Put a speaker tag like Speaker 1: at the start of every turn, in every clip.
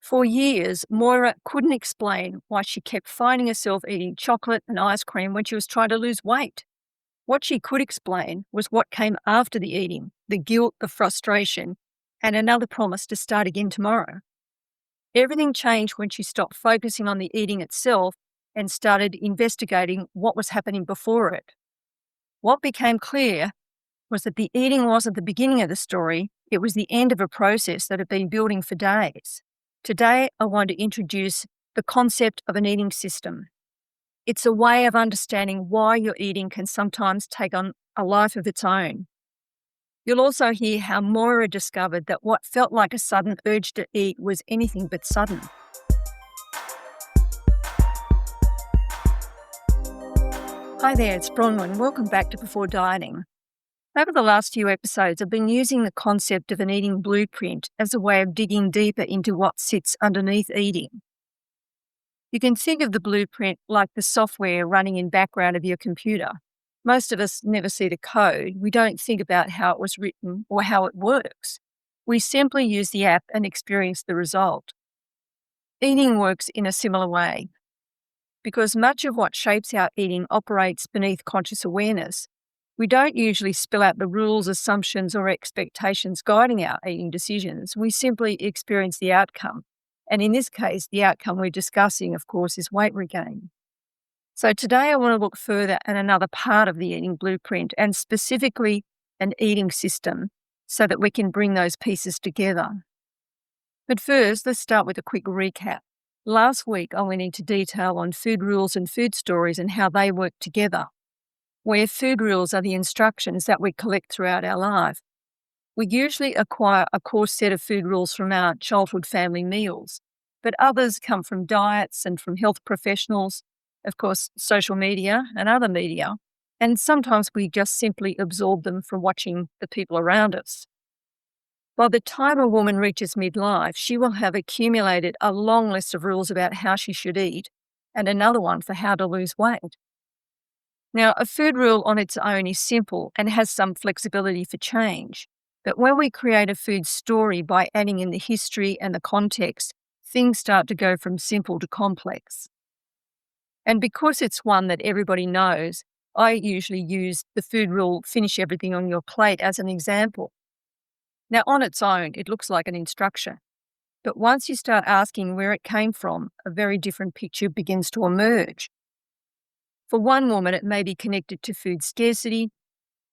Speaker 1: For years, Moira couldn't explain why she kept finding herself eating chocolate and ice cream when she was trying to lose weight. What she could explain was what came after the eating, the guilt, the frustration, and another promise to start again tomorrow. Everything changed when she stopped focusing on the eating itself and started investigating what was happening before it. What became clear was that the eating wasn't the beginning of the story, it was the end of a process that had been building for days. Today, I want to introduce the concept of an eating system. It's a way of understanding why your eating can sometimes take on a life of its own. You'll also hear how Moira discovered that what felt like a sudden urge to eat was anything but sudden. Hi there, it's Bronwyn. Welcome back to Before Dieting. Over the last few episodes, I've been using the concept of an eating blueprint as a way of digging deeper into what sits underneath eating. You can think of the blueprint like the software running in background of your computer. Most of us never see the code. We don't think about how it was written or how it works. We simply use the app and experience the result. Eating works in a similar way. Because much of what shapes our eating operates beneath conscious awareness, we don't usually spill out the rules, assumptions, or expectations guiding our eating decisions. We simply experience the outcome. And in this case, the outcome we're discussing, of course, is weight regain. So today I want to look further at another part of the eating blueprint, and specifically an eating system, so that we can bring those pieces together. But first, let's start with a quick recap. Last week, I went into detail on food rules and food stories and how they work together, where food rules are the instructions that we collect throughout our life. We usually acquire a core set of food rules from our childhood family meals, but others come from diets and from health professionals, of course, social media and other media, and sometimes we just simply absorb them from watching the people around us. By the time a woman reaches midlife, she will have accumulated a long list of rules about how she should eat and another one for how to lose weight. Now, a food rule on its own is simple and has some flexibility for change. But when we create a food story by adding in the history and the context, things start to go from simple to complex. And because it's one that everybody knows, I usually use the food rule, finish everything on your plate, as an example. Now, on its own, it looks like an instruction. But once you start asking where it came from, a very different picture begins to emerge. For one woman, it may be connected to food scarcity.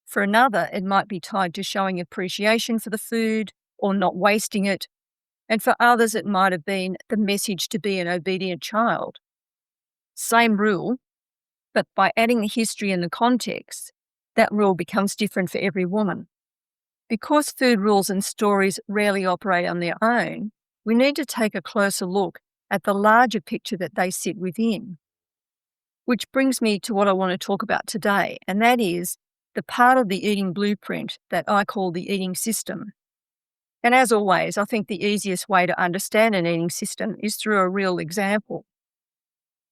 Speaker 1: For another, it might be tied to showing appreciation for the food or not wasting it. And for others, it might have been the message to be an obedient child. Same rule, but by adding the history and the context, that rule becomes different for every woman. Because food rules and stories rarely operate on their own, we need to take a closer look at the larger picture that they sit within. Which brings me to what I want to talk about today, and that is the part of the eating blueprint that I call the eating system. And as always, I think the easiest way to understand an eating system is through a real example.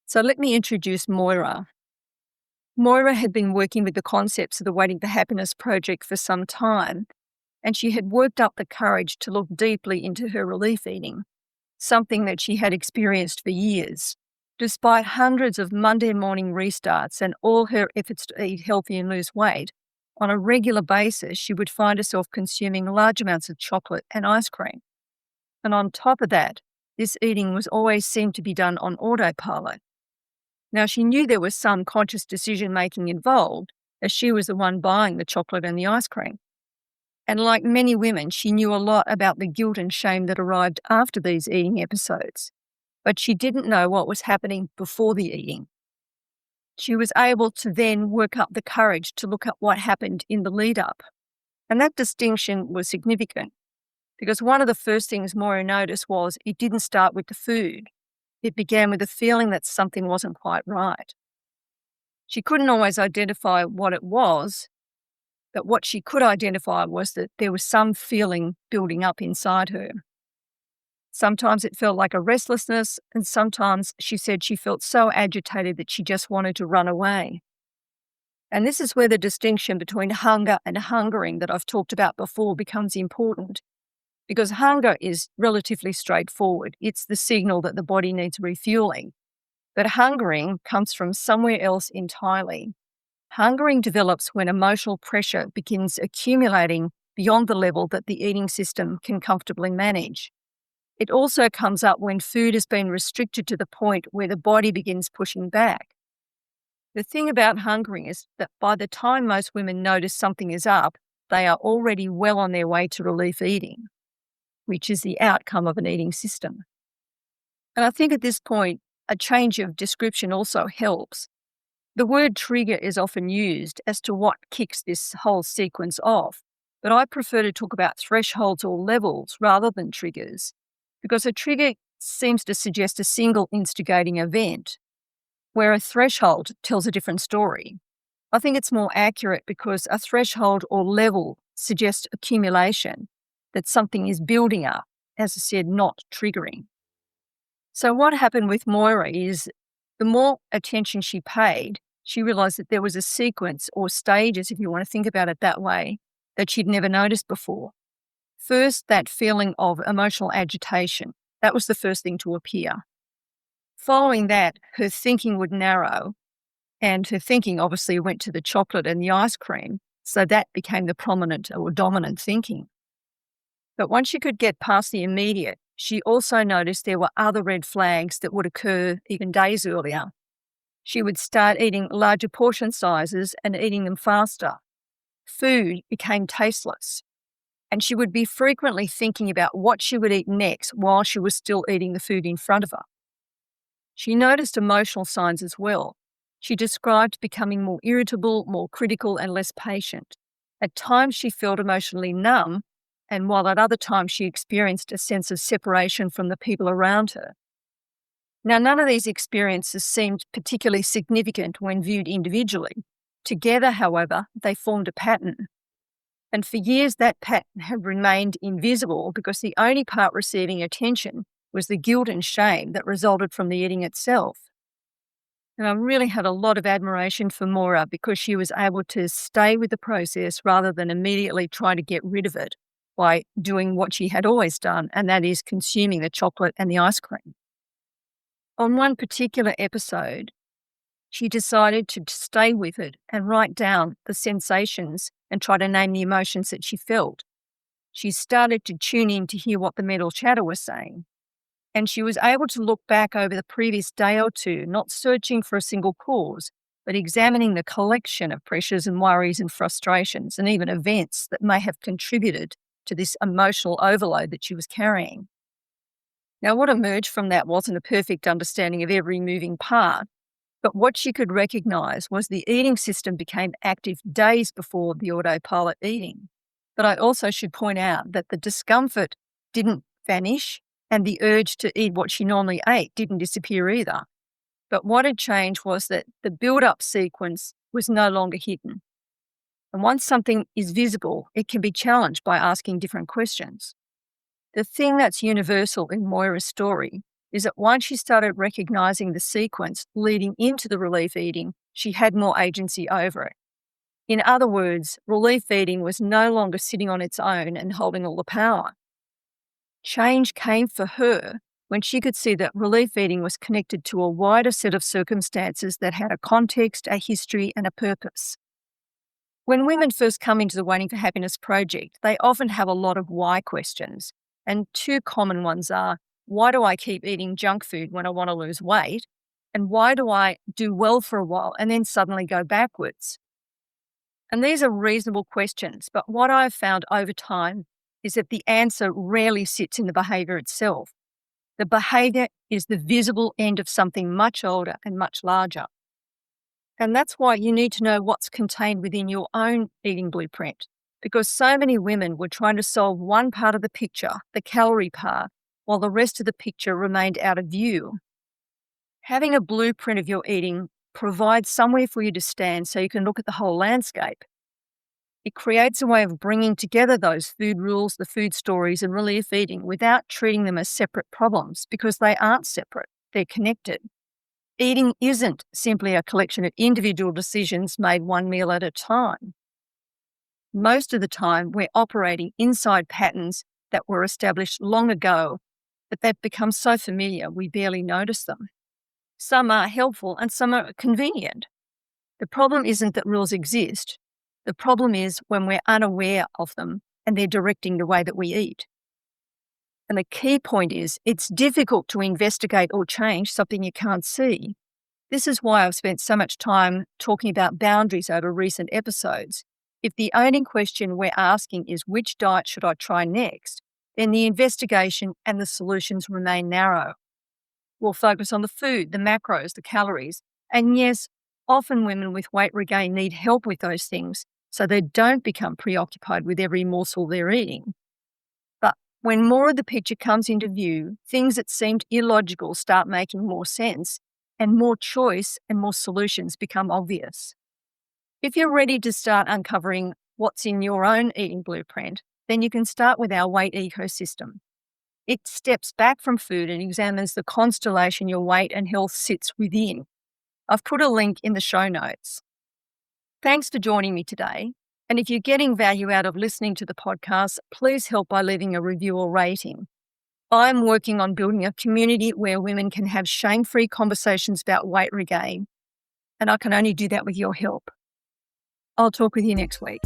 Speaker 1: So let me introduce Moira. Moira had been working with the concepts of the Waiting for Happiness project for some time, and she had worked up the courage to look deeply into her relief eating, something that she had experienced for years. Despite hundreds of Monday morning restarts and all her efforts to eat healthy and lose weight, on a regular basis, she would find herself consuming large amounts of chocolate and ice cream. And on top of that, this eating was always seemed to be done on autopilot. Now, she knew there was some conscious decision-making involved, as she was the one buying the chocolate and the ice cream. And like many women, she knew a lot about the guilt and shame that arrived after these eating episodes. But she didn't know what was happening before the eating. She was able to then work up the courage to look at what happened in the lead up. And that distinction was significant because one of the first things Moira noticed was it didn't start with the food. It began with a feeling that something wasn't quite right. She couldn't always identify what it was, but what she could identify was that there was some feeling building up inside her. Sometimes it felt like a restlessness, and sometimes she said she felt so agitated that she just wanted to run away. And this is where the distinction between hunger and hungering that I've talked about before becomes important. because hunger is relatively straightforward. It's the signal that the body needs refueling. But hungering comes from somewhere else entirely. Hungering develops when emotional pressure begins accumulating beyond the level that the eating system can comfortably manage. It also comes up when food has been restricted to the point where the body begins pushing back. The thing about hungering is that by the time most women notice something is up, they are already well on their way to relief eating, which is the outcome of an eating system. And I think at this point, a change of description also helps. The word trigger is often used as to what kicks this whole sequence off, but I prefer to talk about thresholds or levels rather than triggers, because a trigger seems to suggest a single instigating event, where a threshold tells a different story. I think it's more accurate because a threshold or level suggests accumulation, that something is building up, as I said, not triggering. So what happened with Moira is the more attention she paid, she realised that there was a sequence or stages, if you want to think about it that way, that she'd never noticed before. First, that feeling of emotional agitation. That was the first thing to appear. Following that, her thinking would narrow, and her thinking obviously went to the chocolate and the ice cream, so that became the prominent or dominant thinking. But once she could get past the immediate, she also noticed there were other red flags that would occur even days earlier. She would start eating larger portion sizes and eating them faster. Food became tasteless, and she would be frequently thinking about what she would eat next while she was still eating the food in front of her. She noticed emotional signs as well. She described becoming more irritable, more critical, and less patient. At times she felt emotionally numb, and while at other times she experienced a sense of separation from the people around her. Now, none of these experiences seemed particularly significant when viewed individually. Together, however, they formed a pattern. And for years, that pattern had remained invisible because the only part receiving attention was the guilt and shame that resulted from the eating itself. And I really had a lot of admiration for Moira because she was able to stay with the process rather than immediately try to get rid of it by doing what she had always done, and that is consuming the chocolate and the ice cream. On one particular episode, she decided to stay with it and write down the sensations and try to name the emotions that she felt. She started to tune in to hear what the mental chatter was saying. And she was able to look back over the previous day or two, not searching for a single cause, but examining the collection of pressures and worries and frustrations and even events that may have contributed to this emotional overload that she was carrying. Now, what emerged from that wasn't a perfect understanding of every moving part, but what she could recognise was the eating system became active days before the autopilot eating. But I also should point out that the discomfort didn't vanish and the urge to eat what she normally ate didn't disappear either. But what had changed was that the build-up sequence was no longer hidden. And once something is visible, it can be challenged by asking different questions. The thing that's universal in Moira's story is that once she started recognising the sequence leading into the relief eating, she had more agency over it. In other words, relief eating was no longer sitting on its own and holding all the power. Change came for her when she could see that relief eating was connected to a wider set of circumstances that had a context, a history, and a purpose. When women first come into the Waiting for Happiness project, they often have a lot of why questions. And two common ones are, why do I keep eating junk food when I want to lose weight? And why do I do well for a while and then suddenly go backwards? And these are reasonable questions, but what I've found over time is that the answer rarely sits in the behaviour itself. The behaviour is the visible end of something much older and much larger. And that's why you need to know what's contained within your own eating blueprint, because so many women were trying to solve one part of the picture, the calorie part, while the rest of the picture remained out of view. Having a blueprint of your eating provides somewhere for you to stand so you can look at the whole landscape. It creates a way of bringing together those food rules, the food stories, and relief eating without treating them as separate problems, because they aren't separate, they're connected. Eating isn't simply a collection of individual decisions made one meal at a time. Most of the time, we're operating inside patterns that were established long ago, but they've become so familiar we barely notice them. Some are helpful and some are convenient. The problem isn't that rules exist. The problem is when we're unaware of them and they're directing the way that we eat. And the key point is it's difficult to investigate or change something you can't see. This is why I've spent so much time talking about boundaries over recent episodes. If the only question we're asking is which diet should I try next, then the investigation and the solutions remain narrow. We'll focus on the food, the macros, the calories, and yes, often women with weight regain need help with those things so they don't become preoccupied with every morsel they're eating. But when more of the picture comes into view, things that seemed illogical start making more sense, and more choice and more solutions become obvious. If you're ready to start uncovering what's in your own eating blueprint, then you can start with our weight ecosystem. It steps back from food and examines the constellation your weight and health sits within. I've put a link in the show notes. Thanks for joining me today. And if you're getting value out of listening to the podcast, please help by leaving a review or rating. I'm working on building a community where women can have shame-free conversations about weight regain, and I can only do that with your help. I'll talk with you next week.